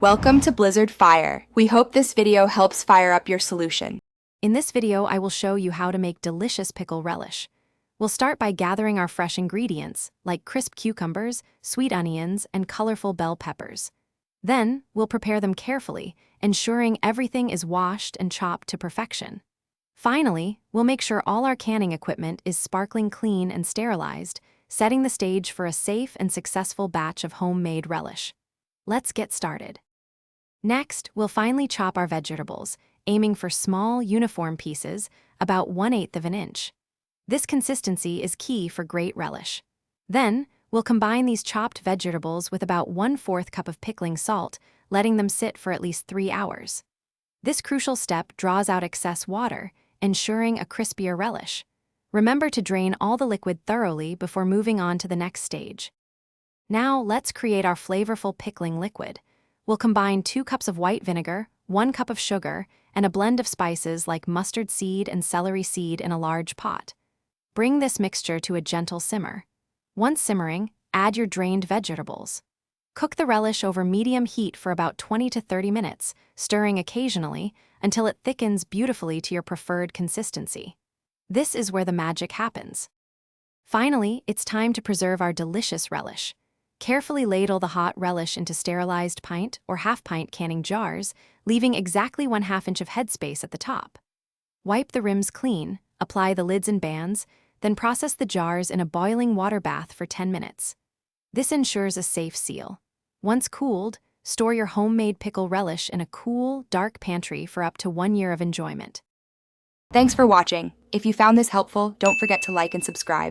Welcome to Blizzard Fire. We hope this video helps fire up your solution. In this video, I will show you how to make delicious pickle relish. We'll start by gathering our fresh ingredients, like crisp cucumbers, sweet onions, and colorful bell peppers. Then, we'll prepare them carefully, ensuring everything is washed and chopped to perfection. Finally, we'll make sure all our canning equipment is sparkling clean and sterilized, setting the stage for a safe and successful batch of homemade relish. Let's get started. Next, we'll finely chop our vegetables, aiming for small, uniform pieces, about 1/8 of an inch. This consistency is key for great relish. Then, we'll combine these chopped vegetables with about 1/4 cup of pickling salt, letting them sit for at least 3 hours. This crucial step draws out excess water, ensuring a crispier relish. Remember to drain all the liquid thoroughly before moving on to the next stage. Now, let's create our flavorful pickling liquid. We'll combine 2 cups of white vinegar, 1 cup of sugar, and a blend of spices like mustard seed and celery seed in a large pot. Bring this mixture to a gentle simmer. Once simmering, add your drained vegetables. Cook the relish over medium heat for about 20 to 30 minutes, stirring occasionally until it thickens beautifully to your preferred consistency. This is where the magic happens. Finally, it's time to preserve our delicious relish. Carefully ladle the hot relish into sterilized pint or half-pint canning jars, leaving exactly 1/2 inch of headspace at the top. Wipe the rims clean, apply the lids and bands, then process the jars in a boiling water bath for 10 minutes. This ensures a safe seal. Once cooled, store your homemade pickle relish in a cool, dark pantry for up to 1 year of enjoyment. Thanks for watching. If you found this helpful, don't forget to like and subscribe.